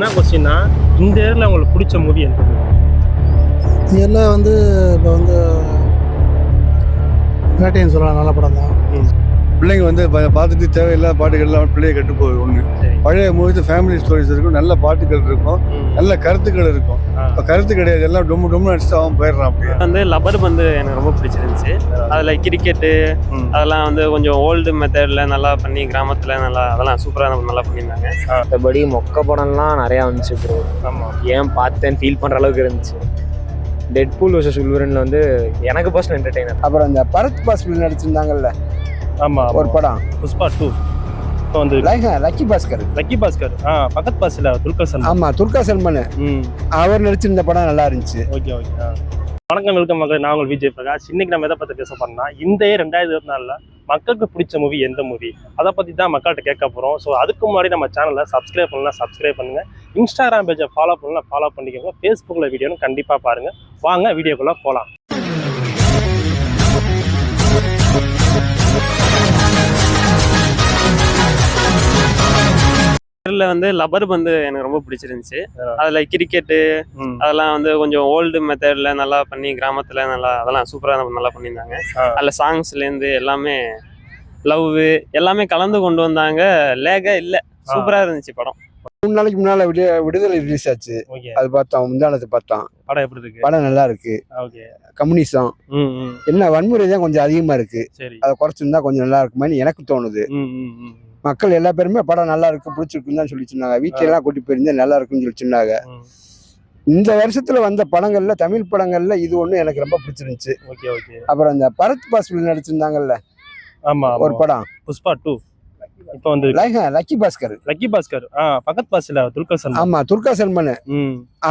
என்ன கொஸ்டின்னா, இந்த இயர்ல உங்களுக்கு பிடிச்ச மூவி எந்த மூவி? இயரில் வந்து இப்போ வந்து வேட்டைன்னு சொல்லலாம், நல்ல படம் தான். பிள்ளைங்க வந்து பார்த்துட்டு தேவையில்லாத பாட்டுகள்லாம் பிள்ளைய கெட்டு போகுது ஒன்று. பழைய மூவிஸ் ஃபேமிலி ஸ்டோரிஸ் இருக்கும், நல்ல பாட்டுகள் இருக்கும், நல்ல கருத்துக்கள் இருக்கும். இப்போ கருத்து கிடையாது, எல்லாம் டொம்மு அடிச்சுட்டு அவன் போயிடுறான். அப்படியே வந்து லப்பர் வந்து எனக்கு ரொம்ப பிடிச்சிருந்துச்சு. அதில் கிரிக்கெட்டு அதெல்லாம் வந்து கொஞ்சம் ஓல்டு மெத்தடில் நல்லா பண்ணி கிராமத்தில் நல்லா அதெல்லாம் சூப்பராக நல்லா பண்ணியிருந்தாங்க. மற்றபடி மொக்க படம்லாம் நிறையா வந்துச்சு ப்ரோ. ஆமாம், ஏன் பார்த்தேன்னு ஃபீல் பண்ணுற அளவுக்கு இருந்துச்சு. டெட்பூல் vs உல்வரனில் வந்து எனக்கு பர்சனல் என்டர்டெய்னர். அப்புறம் இந்த பரத் பாஸ்பில் நடிச்சிருந்தாங்கல்ல ஆமாம், ஒரு படம், புஷ்பா 2. இப்போ வந்து லக்கி பாஸ்கர். லக்கி பாஸ்கர் பக்கத் பாசில் துல்கர் சல்மான். ஆமா, துல்கர் சல்மான் அவர் நடிச்சிருந்த படம் நல்லா இருந்துச்சு. ஓகே. வணக்கம், வெல்கம் மக்கள். நான் உங்கள் விஜய் பிரகாஷ். இன்னைக்கு நம்ம எதை பற்றி பேச போறோம்னா, இந்த 2024 மக்களுக்கு பிடிச்ச மூவி எந்த மூவி, அதை பற்றி தான் மக்கள்கிட்ட கேட்க போகிறோம். ஸோ அதுக்கு முன்னாடி நம்ம சேனலை சப்ஸ்கிரைப் பண்ணலாம், சப்ஸ்கிரைப் பண்ணுங்கள். இன்ஸ்டாகிராம் பேஜை ஃபாலோ பண்ணலாம், ஃபாலோ பண்ணிக்கோங்க. ஃபேஸ்புக்கில் வீடியோன்னு கண்டிப்பாக பாருங்கள். வாங்க வீடியோக்குள்ளே போகலாம். வந்து லப்பர் வந்து எனக்கு ரொம்ப பிடிச்சிருந்துச்சு. அதில் கிரிக்கெட்டு அதெல்லாம் வந்து கொஞ்சம் ஓல்டு மெத்தடில் நல்லா பண்ணி கிராமத்தில் நல்லா அதெல்லாம் சூப்பராக நல்லா பண்ணியிருந்தாங்க. அதில் சாங்ஸ்லேருந்து எல்லாமே லவ் எல்லாமே கலந்து கொண்டு வந்தாங்க. லேகா இல்லை, சூப்பராக இருந்துச்சு படம். 3 நாளைக்கு முன்னால விடுதலை ரிலீஸ் ஆச்சு. அது பார்த்தோம், முந்தானத்தை பார்த்தோம். படம் எப்படி இருக்கு? படம் நல்லா இருக்கு. ஓகே. கம்யூனிசம் என்ன வன்முறை தான் கொஞ்சம் அதிகமா இருக்கு. சரி, அதை குறைச்சிருந்தா கொஞ்சம் நல்லா இருக்குமான்னு எனக்கு தோணுது. மக்கள் எல்லா பேருமே படம் நல்லா இருக்கு, பிடிச்சிருக்குன்னு தான் சொல்லி சொன்னாங்க. வீட்டுல எல்லாம் கூட்டி போயிருந்தா நல்லா இருக்குன்னு சொல்லி சொன்னாங்க. இந்த வருஷத்துல வந்த படங்கள்ல, தமிழ் படங்கள்ல இது ஒண்ணு எனக்கு ரொம்ப பிடிச்சிருந்துச்சு. அப்புறம் இந்த பரத் பாஸ்பில் நடிச்சிருந்தாங்கல்ல ஒரு படம், புஷ்பா 2. இப்போ வந்து லக்கி பாஸ்கர். பக்கத் பாசில் துல்கர் சல்மான். ஆமா, துல்கர் சல்மான்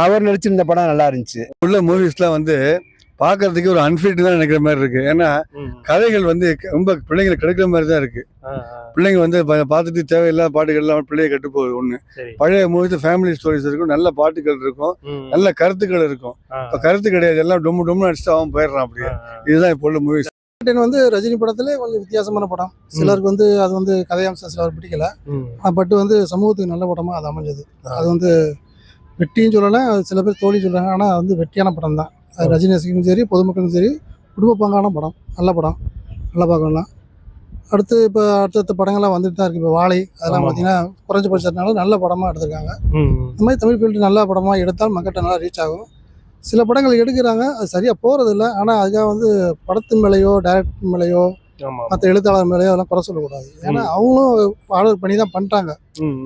அவர் நடிச்சிருந்த படம் நல்லா இருந்துச்சு. உள்ள மூவிஸ்லாம் வந்து பார்க்கறதுக்கு ஒரு அன்ஃபிட் தான் நினைக்கிற மாதிரி இருக்கு. ஏன்னா கதைகள் வந்து ரொம்ப பிள்ளைங்களுக்கு கிடைக்கிற மாதிரி தான் இருக்கு. பிள்ளைங்க வந்து பார்த்துட்டு தேவையில்லாத பாட்டுகள்லாம் பிள்ளைய கெட்டு போகுது ஒன்று. பழைய மூவிஸ் ஃபேமிலி ஸ்டோரிஸ் இருக்கும், நல்ல பாட்டுகள் இருக்கும், நல்ல கருத்துக்கள் இருக்கும். இப்போ கருத்து கிடையாது, எல்லாம் டொம்மு அடிச்சுட்டு அவன் போயிடுறான். அப்படியே இதுதான் இப்போ உள்ள மூவிஸ். வந்து ரஜினி படத்துல கொஞ்சம் வித்தியாசமான படம். சிலருக்கு வந்து அது வந்து கதையம்சம் சிலர் பிடிக்கல. பட் வந்து சமூகத்துக்கு நல்ல படமா அது அமைஞ்சது. அது வந்து வெற்றின்னு சொல்லலாம், சில பேர் தோல்வி சொல்றாங்க. ஆனால் வந்து வெற்றியான படம் தான். அது ரஜினி ரசிகர்களும் சரி, பொதுமக்களும் சரி, குடும்ப பங்கான படம், நல்ல படம், நல்லா பார்க்கலாம். அடுத்து இப்போ அடுத்தடுத்த படங்கள்லாம் வந்துட்டு தான் இருக்குது. இப்போ வாழை அதெல்லாம் பார்த்தீங்கன்னா குறைஞ்சபட்சத்தினால நல்ல படமாக எடுத்திருக்காங்க. இந்த மாதிரி தமிழ் ஃபீல்டு நல்ல படமாக எடுத்தால் மக்கள்கிட்ட நல்லா ரீச் ஆகும். சில படங்கள் எடுக்கிறாங்க, அது சரியாக போகிறதில்ல. ஆனால் அதுக்காக வந்து படத்து மேலேயோ டைரக்டர் மேலேயோ மற்ற எழுத்தாளர் மேலேயோ அதெல்லாம் குறை சொல்லக்கூடாது. ஏன்னா அவங்களும் ஆர்டர் பண்ணி தான் பண்ணுறாங்க.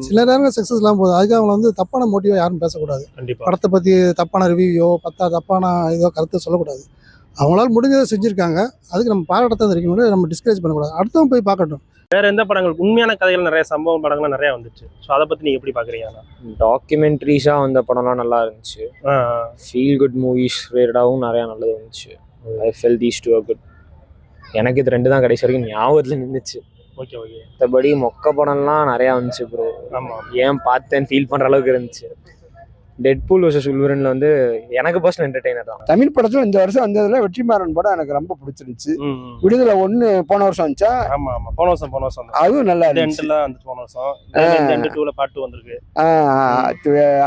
சில நேரங்கள் சக்ஸஸ் இல்லாமல் போகுது. அதுக்காக அவங்களை வந்து தப்பான மோட்டிவோ யாரும் பேசக்கூடாது. படத்தை பற்றி தப்பான ரிவ்யூயோ தப்பான இதோ கருத்தை சொல்லக்கூடாது. அவங்களால முடிஞ்சதை செஞ்சுருக்காங்க, அதுக்கு நம்ம பாராட்டத்தான் இருக்கணும், நம்ம டிஸ்கரேஜ் பண்ணக்கூடாது. அடுத்தவங்க போய் பார்க்கட்டும். வேற எந்த படங்கள் உண்மையான கதைகள் நிறைய சம்பவம் படங்கள்லாம் நிறைய வந்துச்சு. ஸோ அதை பற்றி நீங்கள் எப்படி பார்க்குறீங்க? டாக்குமெண்ட்ரிஸாக வந்த படம்லாம் நல்லா இருந்துச்சு. ஃபீல் குட் மூவிஸ் ரிலேட்டடாகவும் நிறையா நல்லது இருந்துச்சு. I felt these two are good. எனக்கு இது 2 தான் கடைசி வரைக்கும் ஞாபகத்தில் நின்றுச்சு. ஓகே. மற்றபடி மொக்க படம்லாம் நிறையா வந்துச்சு ப்ரோ. ஏன் பார்த்தேன்னு ஃபீல் பண்ணுற அளவுக்கு இருந்துச்சு. டெட்பூல் vs உல்வரனில் வந்து எனக்கு பர்சனல் என்டர்டெய்னர் தான். தமிழ் படத்துல இந்த வருஷம் வந்ததுல வெற்றிமாறன் படம் எனக்கு ரொம்ப பிடிச்சிருந்துச்சு. விடுதலை 1 போன வருஷம் வந்துச்சா? போன வருஷம் அதுவும் நல்லா இருந்துச்சு. போன வருஷம் பாட்டு வந்திருக்கு.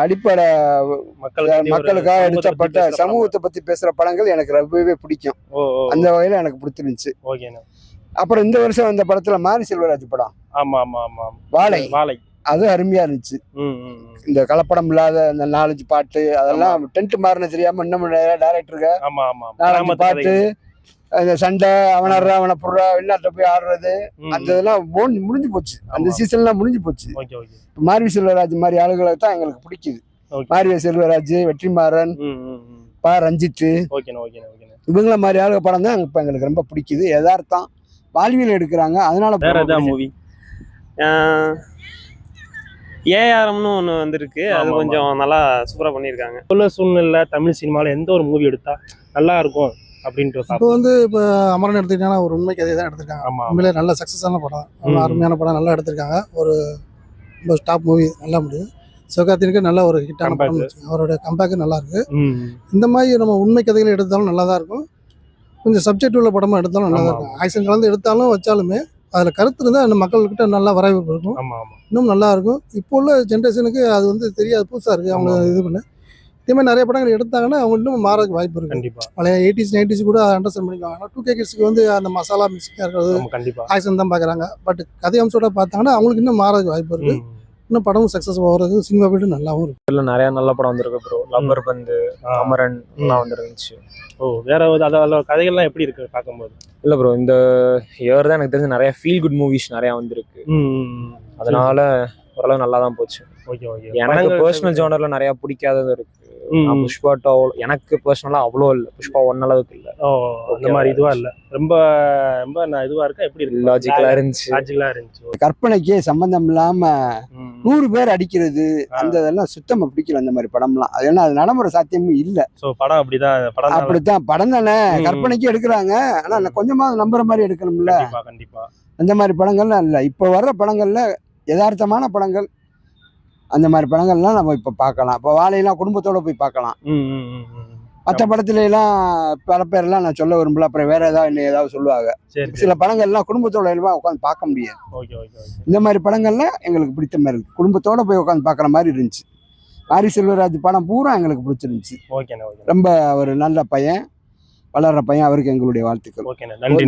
அடிப்படை மக்களுக்காக எடுக்கப்பட்ட சமூகத்தை பத்தி பேசுற படங்கள் எனக்கு ரொம்பவே பிடிக்கும். அந்த வகையில எனக்கு பிடிச்சிருந்துச்சு. அப்புறம் இந்த வருஷம் வந்த படத்துல மாரி செல்வராஜ் படம் வாழை அது அருமையா இருந்துச்சு. இந்த கலப்படம் இல்லாத இந்த 4-5 பாட்டு அதெல்லாம் டென்ட் மாறின தெரியாம இன்னும் டைரக்டருக்கு 4-5 பாட்டு, அந்த சண்டை அவனர்றா அவனை புடுறா வெளிநாட்டுல போய் ஆடுறது, அந்த இதெல்லாம் முடிஞ்சு போச்சு. அந்த சீசன்லாம் முடிஞ்சு போச்சு. மாரி செல்வராஜ் மாதிரி ஆளுகளை தான் எங்களுக்கு பிடிக்குது. மாரி செல்வராஜ், வெற்றிமாறன், ரஞ்சித், இவங்கள மாதிரி ஆளுக படம் தான் இப்ப எங்களுக்கு ரொம்ப பிடிக்குது. யதார்த்தம் வாழ்வியல் எடுக்கிறாங்க. அதனால மூவி ஏஆர்எம்னு ஒன்று வந்திருக்கு. அது கொஞ்சம் நல்லா சூப்பராக பண்ணியிருக்காங்க. உள்ள சூழ்நிலை தமிழ் சினிமாவில் எந்த ஒரு மூவி எடுத்தா நல்லா இருக்கும் அப்படின்ட்டு இப்போ வந்து இப்போ அமரன் எடுத்துக்கிட்டீங்கன்னா ஒரு உண்மை கதையை தான் எடுத்திருக்காங்க. உண்மையிலே நல்ல சக்ஸஸான படம், நல்ல அருமையான படம், நல்லா எடுத்திருக்காங்க. ஒரு ரொம்ப டாப் மூவி, நல்லா முடியும். சிவகார்த்தினுக்கு நல்ல ஒரு ஹிட்டான படம், அவரோட கம்பேக்கு நல்லா இருக்கு. இந்த மாதிரி நம்ம உண்மை கதைகளை எடுத்தாலும் நல்லா தான் இருக்கும். கொஞ்சம் சப்ஜெக்ட் உள்ள படமாக எடுத்தாலும் நல்லா தான் இருக்கும். ஆக்ஷன் கலந்து எடுத்தாலும் வச்சாலுமே அதில் கருத்து இருந்தால் அந்த மக்கள்கிட்ட நல்லா வரவேற்பு இருக்கும், ஆமா ஆமா இன்னும் நல்லா இருக்கும். இப்போ உள்ள ஜென்ரேஷனுக்கு அது வந்து தெரியாது, புதுசாக இருக்குது அவங்க இது பண்ண. இதே மாதிரி நிறைய படங்கள் எடுத்தாங்கன்னா அவங்க இன்னும் மாறதுக்கு வாய்ப்பு இருக்குது. கண்டிப்பா பழைய 80s 90s கூட அண்டர்ஸ்டாண்ட் பண்ணிக்குவாங்க. ஆனால் 2K கிட்ஸ்க்கு வந்து அந்த மசாலா மிக்சிங்காக இருக்கிறது, ஆமா கண்டிப்பா ஆக்ஷன் தான் பார்க்குறாங்க. பட் கதை அம்சோட பார்த்தாங்கன்னா அவங்களுக்கு இன்னும் மாறதுக்கு வாய்ப்பு இருக்குது. இன்னும் படமும் சக்ஸஸ் ஆகிறது, சினிமா ஃபீல்டு நல்லாவும் இருக்குது. இதுல நிறைய நல்ல படம் வந்திருக்கு ப்ரோ. லப்பர் பந்து, அமரன் எல்லாம் வந்துருந்துச்சு. ஓ வேற அதில் கதைகள்லாம் எப்படி இருக்கு பார்க்கும்போது? இல்ல ப்ரோ, இந்த இயர் தான் எனக்கு தெரிஞ்சு நிறைய ஃபீல் குட் மூவிஸ் நிறைய வந்திருக்கு. அதனால ஓரளவு நல்லா தான் போச்சு. Okay okay. எனக்கு பர்சனல் ஜானர்ல நிறைய பிடிக்காதது இருக்கு. புஷ்பா 2 எனக்கு பர்சனலா அவ்வளோ இல்லை. புஷ்பா 1 அளவுக்கு இல்லை. ஓ அந்த மாதிரி இதுவா இல்லை, ரொம்ப ரொம்ப நான் இதுவா இருக்கா எப்படி இருக்கு? லாஜிக்கலா இருந்துச்சு. லாஜிக்கலா இருந்துச்சு. கற்பனைக்கே சம்பந்தம் இல்லாம 100 பேர் அடிக்கிறது அந்த இதெல்லாம் சுத்தமா பிடிக்கல அந்த மாதிரி படம்லாம். அது ஏன்னா அது நடைமுறை சாத்தியமும் இல்லை. ஸோ படம் அப்படிதான், படம் அப்படித்தான் படம் தானே, கற்பனைக்கு எடுக்கிறாங்க. ஆனா கொஞ்சமாவது நம்புற மாதிரி எடுக்கணும்ல. கண்டிப்பா கண்டிப்பா. அந்த மாதிரி படங்கள்லாம் இல்லை. இப்போ வர்ற படங்கள்ல யதார்த்தமான படங்கள், அந்த மாதிரி படங்கள்லாம் நம்ம இப்போ பார்க்கலாம். இப்போ வாழையெல்லாம் குடும்பத்தோட போய் பார்க்கலாம். மற்ற படத்துல எல்லாம் பல பேரெல்லாம் நான் சொல்ல விரும்பல, அப்புறம் வேற ஏதாவது இன்னும் ஏதாவது சொல்லுவாங்க. சில படங்கள்லாம் குடும்பத்தோட எல்லாம் உட்காந்து பார்க்க முடியாது. இந்த மாதிரி படங்கள்லாம் எங்களுக்கு பிடித்த மாதிரி இருக்கு. குடும்பத்தோட போய் உட்காந்து பார்க்குற மாதிரி இருந்துச்சு. ஆரி செல்வராஜ் படம் பூரா எங்களுக்கு பிடிச்சிருந்துச்சு. ரொம்ப ஒரு நல்ல பையன், வளர்ற பையன். அவருக்கு எங்களுடைய வாழ்த்துக்கள். நன்றி.